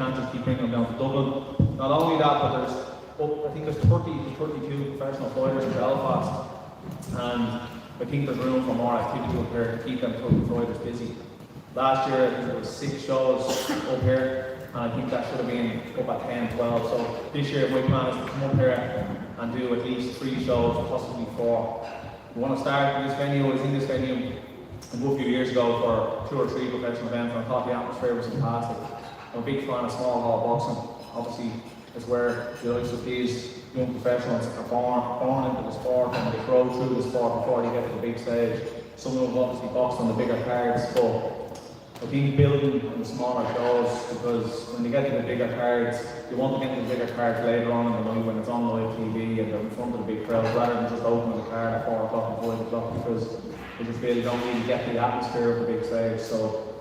can't just keep bringing them down to Dublin. Not only that, but I think there's 30 to 32 professional fighters in Belfast, and I think there's room for more activity up here to keep them 30 fighters busy. Last year, I think there was 6 shows up here, and I think that should have been up at 10, 12. So this year, my plan is to come up here and do at least 3 shows, possibly 4. We want to start this venue. I was in this venue a good few years ago for 2 or 3 professional events, and I thought the atmosphere was fantastic. I'm a big fan of small hall boxing. Obviously, it's where the likes of these young professionals are born into the sport, and they grow through the sport before they get to the big stage. Some of them obviously box on the bigger cards, but I think building on the smaller shows, because when you get to the bigger cards, you want to get to the bigger cards later on in the night when it's on live TV and they're in front of the big crowd, rather than just opening the card at 4 o'clock and 5 o'clock, because you just feel you don't really get the atmosphere of the big stage. So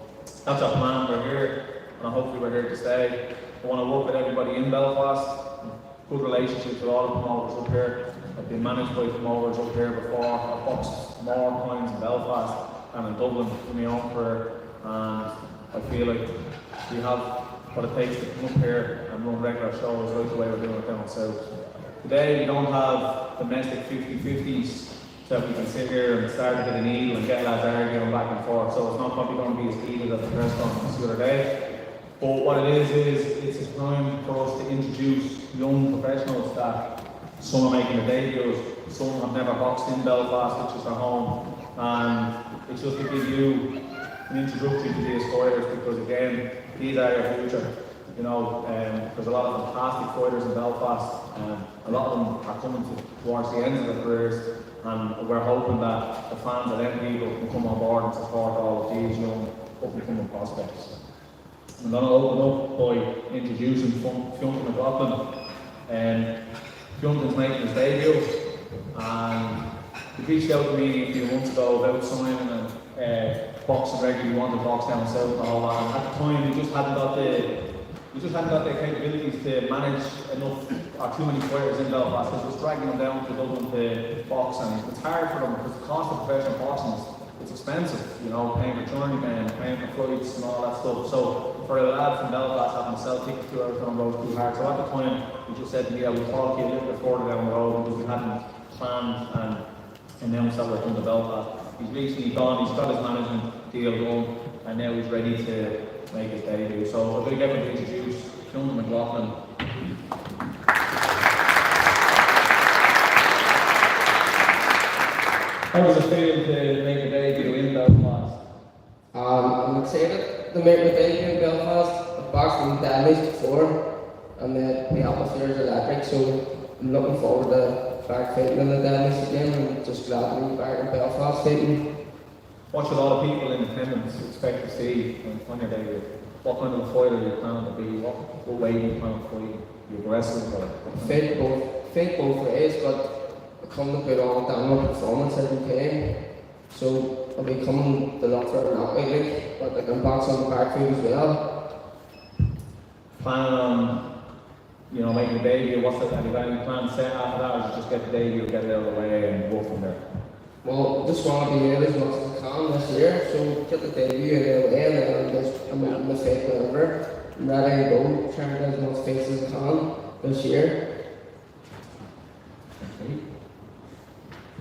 that's our plan. We're here, and hopefully we're here to stay. I want to work with everybody in Belfast. Good relationships with all the promoters up here. I've been managed by promoters up here before. I've boxed more times in Belfast and in Dublin in my own career, and I feel like we have what it takes to come up here and run regular shows right the way we're doing it down south. Today we don't have domestic 50-50s so that we can sit here and start to get a needle and get lads arguing back and forth, so it's not probably going to be as heated as the press conference the other day. But what it is it's a time for us to introduce young professionals that some are making their debuts, some have never boxed in Belfast, which is their home, and it's just to give you an introduction to these fighters, because again, these are your future. You know, there's a lot of fantastic fighters in Belfast, and a lot of them are coming towards the end of their careers, and we're hoping that the fans of them people can come on board and support all of these young up-and-coming prospects. I'm going to open up by introducing Fionn McLaughlin. Fionn's making his debut, and he reached out to me a few months ago about signing and boxing regularly. He wanted to box down south and all that. And at the time, we just hadn't got the capabilities to manage enough or too many fighters in Belfast, because it was dragging them down to Dublin to box, and it's hard for them because the cost of professional boxing it's expensive, you know, paying for journeymen, paying for flights and all that stuff. So for a lad from Belfast having to sell tickets 2 hours down the road too hard. So at the time we just said, yeah, we'll talk to you a little bit further down the road, because we hadn't planned and announced that we're coming to Belfast. He's recently gone, he's got his management deal done, and now he's ready to make his debut. So we're going to get him to introduce Fionn McLaughlin. How does it feel to make a debut in Belfast? I'm excited to make my debut in Belfast. I've boxed in Dallas before, and the atmosphere is electric, so I'm looking forward to back fighting in the Dallas again. I'm just glad to be back in Belfast fighting. What should all the people in attendance expect to see on your debut? What kind of a fighter are you planning to be? What way are you planning to fight? Are you aggressive or? Fight both ways, but come to put on a damn performance every time. So I'll be coming to look for an outlet, but I can box on the back foot as well. Planning on, you know, making a debut, have you got any plans set after that, or is it just get the debut, get it out of the way and go from there? Well, I just want to be here as much as I can this year, so get the debut out of the way, and then I'm making my fight whenever. I'm ready to go, trying to get as much fights as I can this year.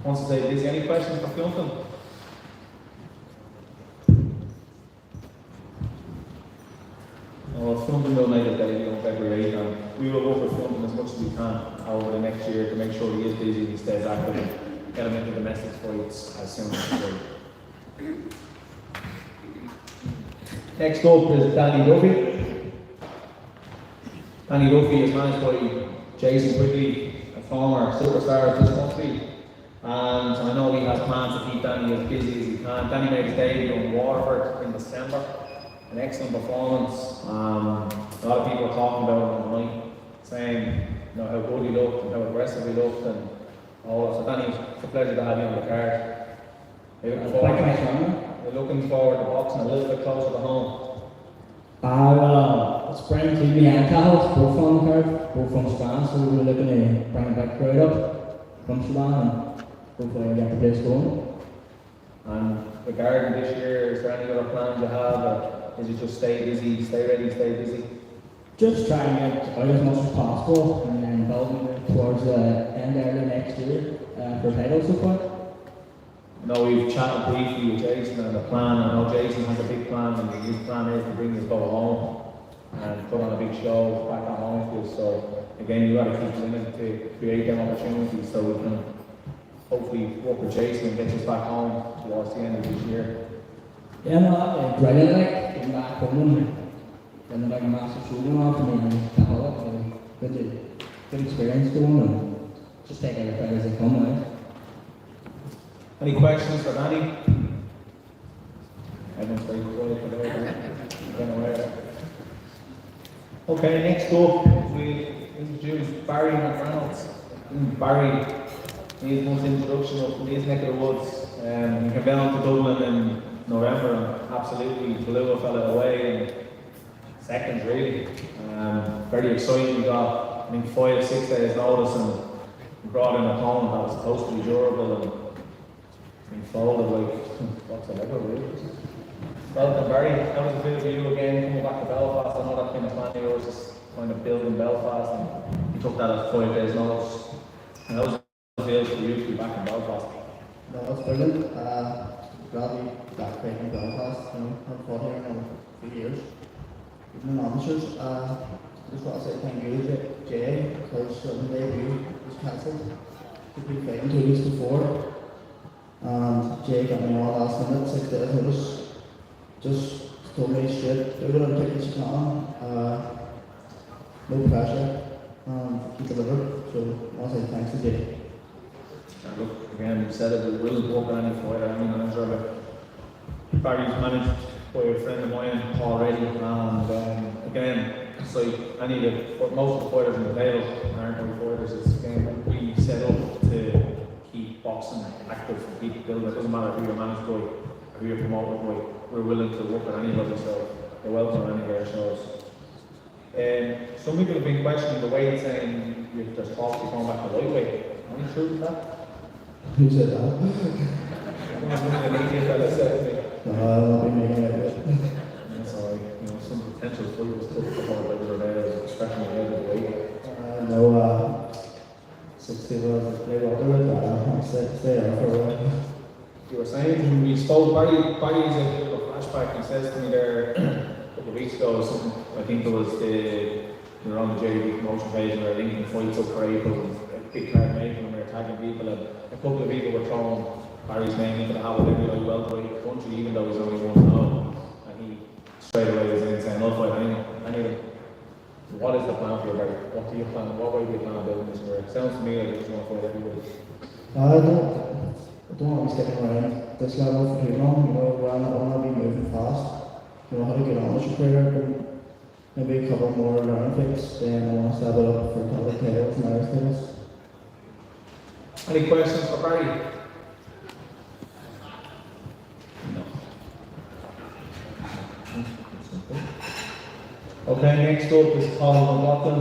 Wants to say, is there any questions for Fionn? Well, Fionn will make a debut on February 8th, and we will work with Fionn as much as we can over the next year to make sure he is busy, he stays active, and get him into domestic fights as soon as possible. Next up is Danny Duffy. Danny Duffy is managed by Jason Quigley, a former superstar of this country. And I know he has plans to keep Danny as busy as he can. Danny made his debut in Waterford in December. An excellent performance. A lot of people are talking about him on the night, saying you know how good he looked and how aggressive he looked and all. So Danny, it's a pleasure to have you on the card. You're looking forward to boxing a little bit closer to home. It's bringing TV and cows, both on the card, both from Sudan, so we're looking to bring a big crowd up from Sudan and hopefully get the place going. And regarding this year, is there any other plans you have, or is it just stay busy, stay ready, stay busy? just try and get out as much as possible and then building it towards the end early next year for title so far. No, we've chatted briefly with Jason and the plan. I know Jason has a big plan, and his plan is to bring his boat home and put on a big show back at home for you. So again, you got to keep winning to create them opportunities so we can hopefully work with Jason and get us back home towards the end of this year. Yeah, no, brilliant, like, getting back home and then like a massive show going on for me and the whole good experience going and just take every fight as they come, right? Any questions for Danny? Everyone's very quiet today. Okay, next up we introduce Barry McReynolds. Barry needs much introduction up from his neck of the woods. He came down to Dublin in November and absolutely blew a fella away in seconds really. Very exciting. We got I think 5-6 days notice and we brought in an opponent that was supposed to be durable and he folded like whatsoever really. Welcome Barry, how was it feel for you again coming back to Belfast? I know that's been a plan of yours, just kind of building Belfast and you took that as 5 days notice. And how was it feel for you to be back in Belfast? No, it's brilliant. Glad to be back in Belfast. I've fought here now for 2 years. Even in amateurs. Just want to say thank you to Jay because the debut was cancelled. To be fighting 2 weeks before. And Jay got me on last minute, 6 days notice. Just told me straight, do whatever tickets you can. No pressure. And he delivered. So I want to say thanks to Jay. Look, again, we said it, we will work on any fighter, any manager, but Barry's managed by a friend of mine already, and again, it's like most of the fighters in the table aren't only fighters, it's again, we set up to keep boxing active and keep building. It doesn't matter who you're managed by or who you're promoted by, we're willing to work with anybody, so you're welcome on any of our shows. Some people have been questioning the weight, saying there's talks of going back to lightweight. Are you sure with that? Who said that? I'm not an idiot that I said to me. No, I won't be making it good. That's alright, some potential fighters took the whole like they're there, especially ahead of the weight. No, 60 was a play water with that. Stay out for a while. You were saying, we spoke, Barry's a bit of a flashback, he says to me there a couple of weeks ago, something, I think it was we were on the JV promotion page and we were linking fights up for April, a big card making and we were tagging people and a couple of people were throwing Barry's name into the hat with every like welterweight country, even though he's only 1-0. And he straight away was in saying, I'll fight anyone. What is the plan for you, Barry? What way do you plan on building this career? It sounds to me like you just want to fight everybody. I don't want to be sticking around this level for too long. I want to be moving fast. How to get on with your career, maybe a couple more round picks, then I want to step it up for a couple of titles and other things. Any questions for Barry? No. Okay, next up is Colin McLaughlin.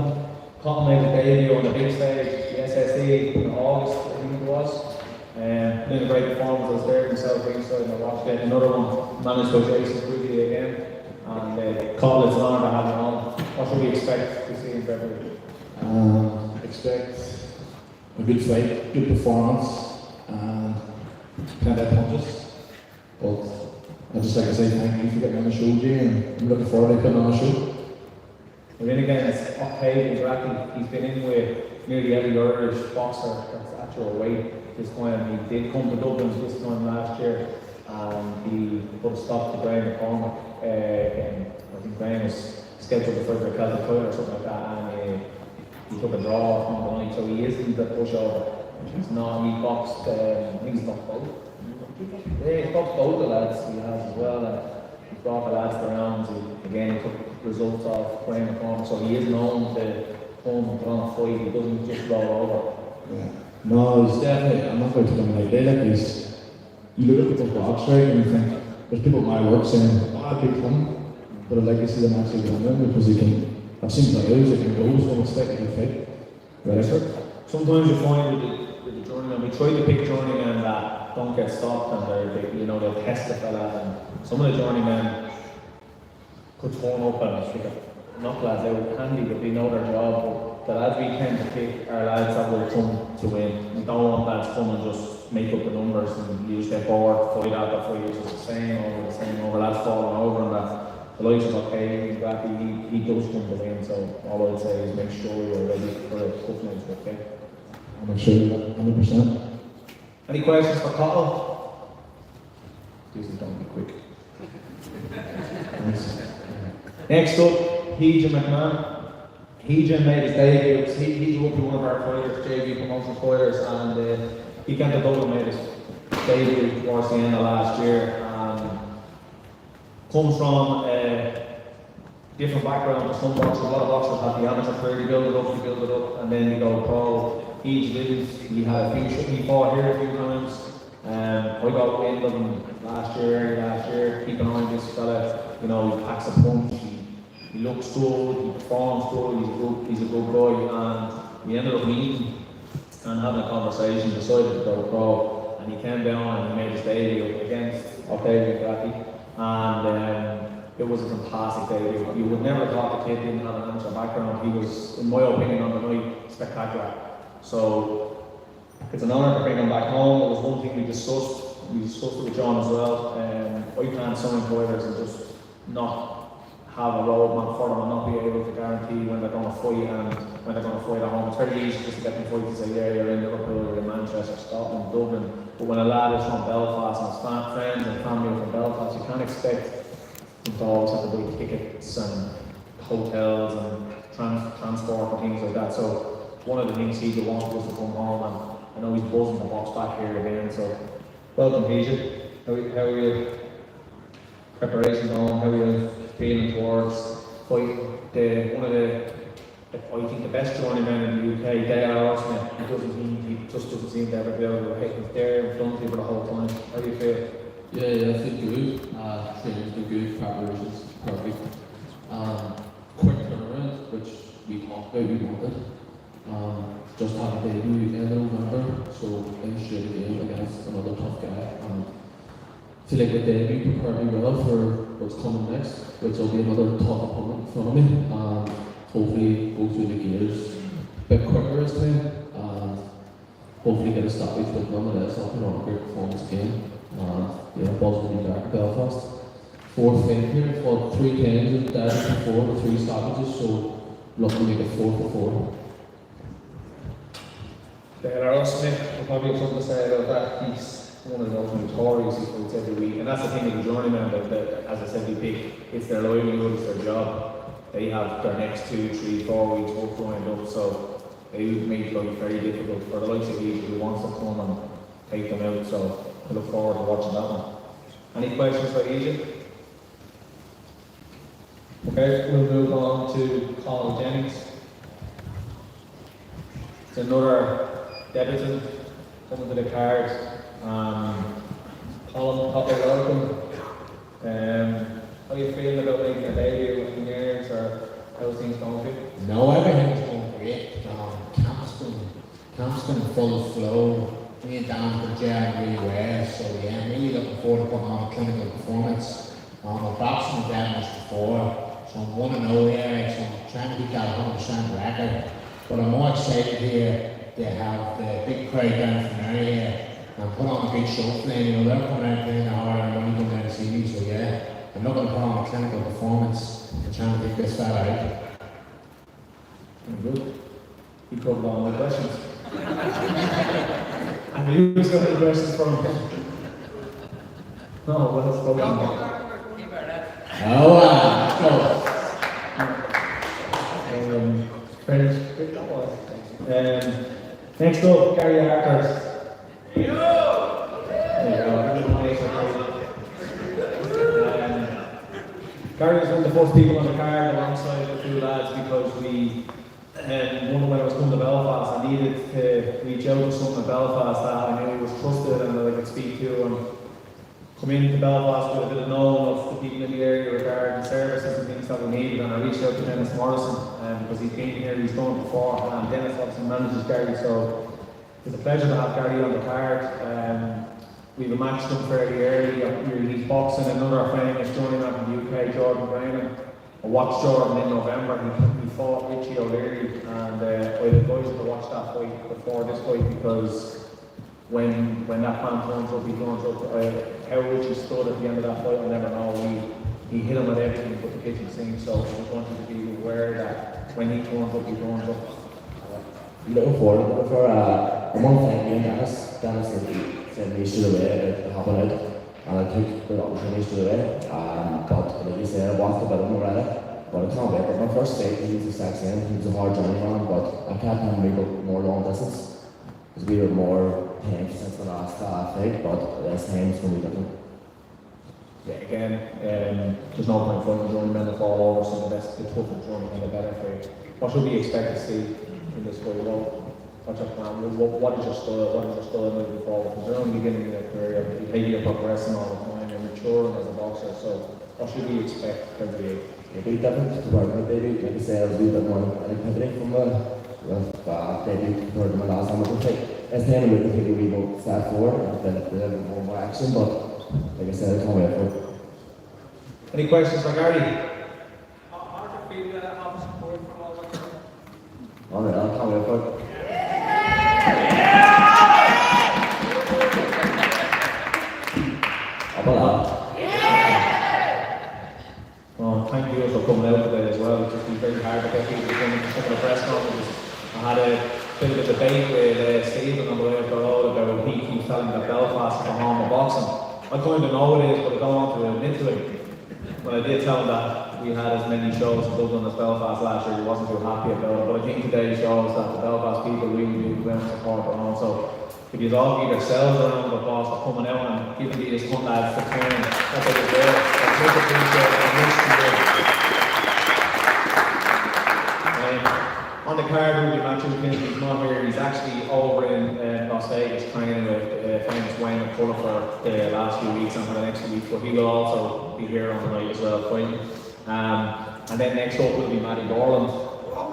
Colin made a debut on the big stage, the SSE in August, I think it was. Made a great performance, I was there in South Ringside and I watched it. Another one managed by Jason quickly again. And Colin, it's an honour to have him on. What should we expect to see in February? Expect a good fight, good performance, and plenty of punches. But I'd just like to say thank you for getting on the show, Jay, and I'm looking forward to putting on a show. And then again, it's Octave exactly. He's been in with nearly every Irish boxer that's actual weight this time. He did come to Dublin this time last year, and he put a stop to Graham McCormack. I think Graham was scheduled to fight for Cle D or something like that, and he took a draw from the money, so he isn't the pushover. He's not. He boxed. I think he's boxed both. Yeah, he's boxed both the lads. He has as well. And he brought the lads to rounds. He took results off Graham McCormack, so he is known to come and put on a fight. He doesn't just roll over. Yeah. No, he's definitely, I'm not going to come like that. You look at people's box right and you think, there's people at my work saying, big fun, but I'd like to see them actually win them because I've seen players that can go so expect to fight. Right? Sometimes you find with the journeyman, we try to pick journeymen that don't get stopped and they'll test the fella, and some of the journeymen could turn up and enough lads out handy that they know their job, but the lads we tend to pick are lads that will come to win. We don't want lads come and just make up the numbers and you just get bored, fight after fight, it's just the same over, lads falling over and that. The likes of okay, he does come to win, so all I'd say is make sure you're ready for a tough next week, okay? I'm sure you got 100%. Any questions for Cottle? These don't be quick. Next up, Heejin McMahon. Heejin made his debut. He's roughly one of our fighters, JV promotion fighters, and he came to Dublin, made his debut towards the end of last year. Comes from a different background to some boxers. A lot of boxers have the amateur career, they build it up, and then they go pro. He had a few, he fought here a few times. I got wind of him last year. Keep an eye on this fella. You know, he packs a punch. He looks good. He performs good. He's a good guy. And we ended up meeting and having a conversation. Decided to go pro, and he came down and he made his debut against Octavian Graffi. And it was a fantastic debut. You would never have thought the kid didn't have an amateur background. He was, in my opinion, on the night, spectacular. So it's an honour to bring him back home. It was one thing we discussed it with John as well. I can't sign fighters and just not have a roadmap for them and not be able to guarantee when they're going to fight and when they're going to fight at home. It's very easy just to get them fight and say, yeah, you're in Liverpool, you're in Manchester, Scotland, Dublin. But when a lad is from Belfast and his friends and family are from Belfast, you can't expect them to always have to buy tickets and hotels and transport and things like that. So one of the things he wanted was to come home, and I know he's buzzing the box back here again. So welcome, Heejin. How are your preparations on? How are you feeling towards fighting I think the best journeyman in the UK, Dale Smith? He just doesn't seem to ever be able to hit. He's there in front of you the whole time. How do you feel? Yeah, I feel good. Training's been good, preparation's perfect. Quick turnaround, which we talked about, we wanted. Just had a debut in November, so in straight again against another tough guy. I feel like the debut prepared me well for what's coming next, which will be another tough opponent in front of me. Hopefully go through the gears a bit quicker this time, and hopefully get a stoppage, but nonetheless I'll put on a great performance again. Buzzing to be back in Belfast. Fourth fight here, fought 3 times and died before with 3 stoppages, so lucky to make it 4 for 4. Dale Smith will probably have something to say about that. He's one of those notorious he fights every week, and that's the thing with the journeyman that, as I said, they pick. It's their livelihood, it's their job. They have their next 2, 3, 4 weeks work lined up, so they make life very difficult for the likes of you who wants to come and take them out. So I look forward to watching that one. Any questions for Egypt? Okay, we'll move on to Colin Jennings. It's another debutant coming to the card. Colin, welcome. How are you feeling about making a debut in years, or how's things going for you? No, everything's going great. Camp's been full of flow. Me and Dan have been gelling really well, so yeah, I'm really looking forward to putting on a clinical performance. I'm boxing with them as before, so I'm 1-0 here, so I'm trying to beat that 100% record. But I'm more excited here to have the big crowd down from area and put on a big show for them. You know, they're coming out playing the hour and only coming down to see me, so yeah, I'm not going to put on a clinical performance and trying to take this fella out. Good. You covered all my questions. I knew he was going to have questions from him. No, what else spoken about? French. Next up, Gary Harkers. Gary was one of the first people on the card alongside the 2 lads because we, when I was coming to Belfast, I needed to reach out to someone in Belfast that I knew was trusted and that I could speak to and come into Belfast with a bit of knowledge of the people in the area regarding services and things that we needed, and I reached out to Dennis Morrison because he's been here, he's done it before, and Dennis obviously manages Gary, so it's a pleasure to have Gary on the card. We've matched him fairly early. He's boxing another famous journeyman from the UK, Jordan Brennan. I watched Jordan in November. He fought Richie O'Leary, and I advised to watch that fight before this fight because when that man turns up, he turns up. How Richie stood at the end of that fight, I'll never know. He hit him at everything but the kitchen sink. So I just wanted to be aware that when he turns up, he turns up. Looking forward for a month me and Dennis said me straight away about helping out, and I took the opportunity straight away. But like you said, I watched a bit of him already, but I can't wait. But my first fight, he was the exact same. He was a hard journey man, but I kept him maybe more long distance because we were more tense since the last fight. But this time it's going to be different. Yeah, again, there's no point fighting journeymen that fall over, so the tougher journeymen, the better for you. What should we expect to see in this fight? What's your plan? What is your style? What is your style moving forward? Because you're only beginning in your career, but you think you're progressing all the time, you're maturing as a boxer, so what should we expect every day? It'll be different to work with debut. Like I said, I'll be a bit more activity from the debut compared to my last time I could take. This time I'm looking to take a wee more step forward and then a bit more action, but like I said, I can't wait for it. Any questions for Gary? How do you feel having support from all that? Alright, I can't wait for it. How about that? Well, thank you for coming out today as well. It's just been very hard to get people to come and take a press conference. I had a bit of a debate with Stephen on the way up the road about he keeps telling me that Belfast is the home of boxing. I kind of know it is, but I don't want to admit to it. But I did tell him that we had as many shows in Dublin as Belfast last year. He wasn't too happy about it, but I think today shows that the Belfast people really do well support their own. So if you all give yourselves a round of applause for coming out and giving these hunt lads the time, that's what it's there. It's much appreciated and much to on the card, Rudy Matthew Kinsley, he's not here. He's actually over in Las Vegas training with famous Wayne McCullough for the last few weeks and for the next few weeks, but he will also be here on the night as well fighting. And then next up will be Matty Borland. Oh,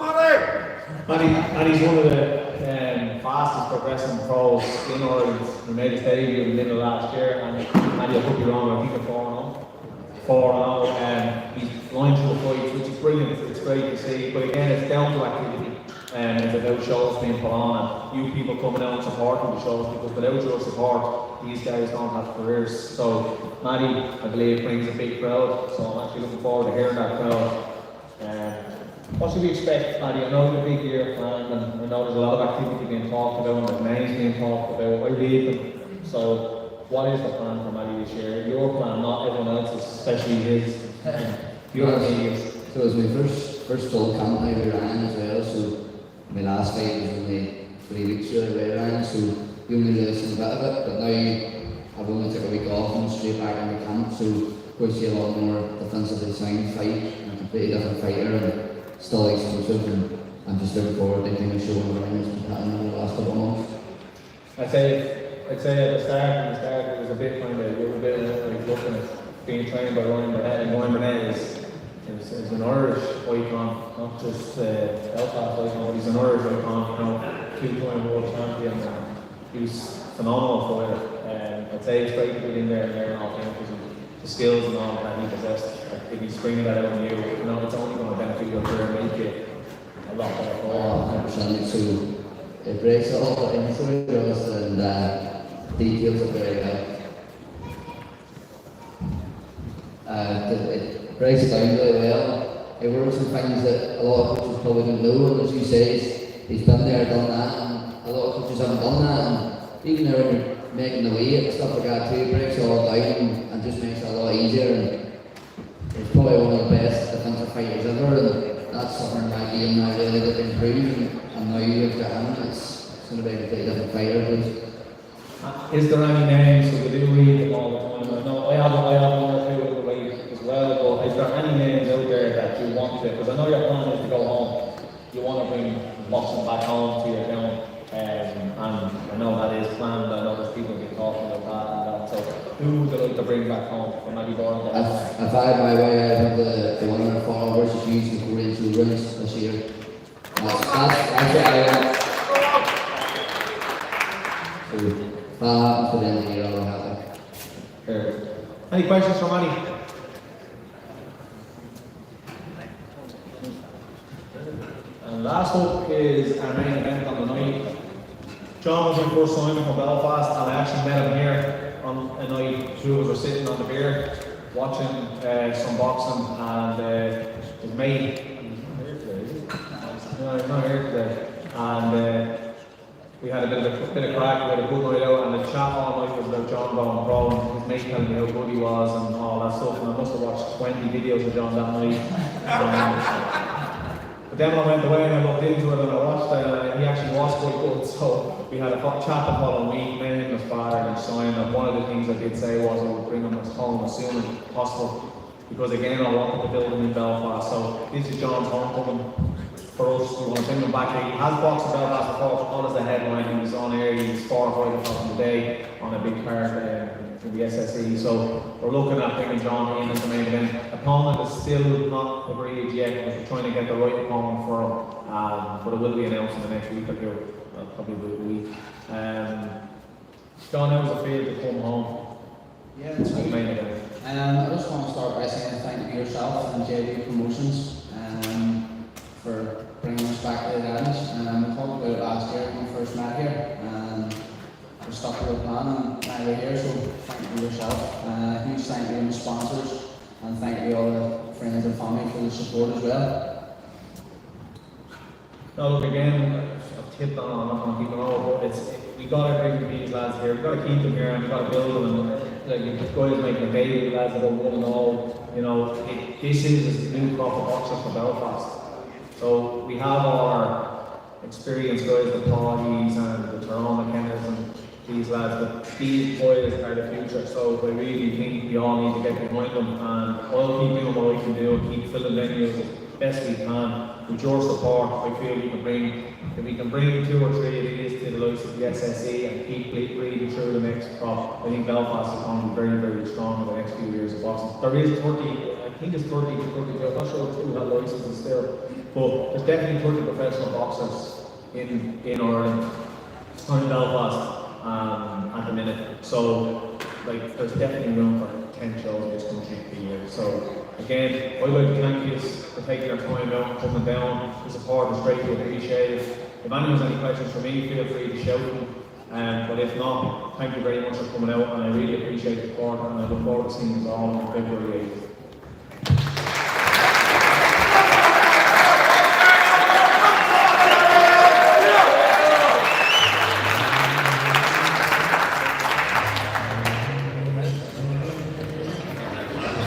Matty's one of the fastest progressing pros in Ireland. He made his debut in the middle of last year, and Matty, I could be wrong, I think he's 4-0. He's flying through the fights, which is brilliant. It's great to see. But again, it's down to activity. It's about shows being put on and you people coming out and supporting the shows, because without your support, these guys don't have careers. So Matty, I believe, brings a big crowd. So I'm actually looking forward to hearing that crowd. What should we expect, Matty? I know it's a big year planned, and I know there's a lot of activity being talked about and there's names being talked about. I read them. So what is the plan for Magee this year? Your plan, not everyone else's, especially his. Your teams. So it was my first full camp now with Ryan as well, so my last fight was only 3 weeks ago with Ryan, so you only really seen a bit of it, but now I've only took a week off and straight back into camp, so we see a lot more defensively sound fight, and a completely different fighter, and still explosive, and I'm just looking forward to kind of showing Ryan what's been happening in the last couple of months. I'd say at the start it was a bit kind of, you were a bit like looking at being trained by Ryan Burnett, and Ryan Burnett is an Irish icon, not just Belfast icon, but he's an Irish icon, two-time world champion, and he's phenomenal fighter. I'd say it's great to be in there and learn all things, the skills and all that he possessed. If he's bringing that out on you, it's only going to benefit your career and make you a lot better fighter. 100%, so it breaks all the inside us and details are very well. It breaks it down really well. It works some things that a lot of coaches probably don't know, and as you say, he's been there, done that, and a lot of coaches haven't done that, and even though they're making the weight and stuff like that too, it breaks it all down and just makes it a lot easier, and it's probably one of the best defensive fighters ever, and that's something in my game now really that improve, and now you look at him, it's going to be a completely different fighter. Is there any names, because I do read them all the time, I know I have one or two of the way as well, but is there any names out there that you want to, because I know your plan is to go home, you want to bring boxing back home to your town, and I know that is planned, I know there's people who've been talking about that and that, so who would you like to bring back home for Magee Borland? If I had my way, I'd have the winner of versus Hughes in Korean 2 rounds this year. That's what I want. So, if that happens for the end of the year, I'll have it. Any questions for Magee? And last up is our main event on the night. John was my first time from Belfast, and I actually met him here on a night. Two of us were sitting on the beer, watching some boxing, and his mate, he's not here today, is he? No, he's not here today. And we had a bit of crack, we had a good night out, and the chat all night was about John going pro, and his mate telling me how good he was and all that stuff, and I must have watched 20 videos of John that night. But then when I went away and I looked into it and I watched it, he actually was quite good, so we had a chat the following week, me and his father, and signed, and one of the things I did say was I would bring him home as soon as possible, because again I wanted to build him in Belfast, so this is John's homecoming. For us, we want to bring him back here. He has boxed in Belfast before, on as a headline. He was on air, he was 4 or 5 o'clock in the day on a big card in the SSE. So we're looking at bringing John in as the main event. Opponent is still not agreed yet, but we're trying to get the right opponent for him. But it will be announced in the next week or two, probably a week. John, how was it feel to come home? Yeah, it's as the main event? I just want to start by saying thank you yourself and JD Promotions for bringing us back to the Danish. We talked about it last year when we first met here, and we stuck to the plan, and now we're here, so thank you yourself. Huge thank you to the sponsors, and thank you all the friends and family for the support as well. No, look, again, I've tipped on, I'm not going to keep it over, but we got to bring these lads here, we've got to keep them here, and we've got to build them, and like, the guys making a baby, lads that are 1-0, you know, this is a new crop of boxers for Belfast. So we have our experienced guys, the Paulies and the Tyrone McKennas and these lads, but these boys are the future. So I really think we all need to get behind them, and I'll keep doing what I can do and keep filling venues as best we can. With your support, I feel we can bring, if we can bring 2 or 3 of these to the likes of the SSE and keep breathing through the next crop, I think Belfast is going to be very, very strong in the next few years of boxing. There is 30, I think it's 30 to 32, I'm not sure who had licenses still, but there's definitely 30 professional boxers in Ireland, or in Belfast at the minute. So like, there's definitely room for 10 shows in this country a year. So again, I'd like to thank you for taking your time out and coming down. The support is greatly appreciated. If anyone has any questions for me, feel free to shout them. But if not, thank you very much for coming out, and I really appreciate the support, and I look forward to seeing you all on February 8th.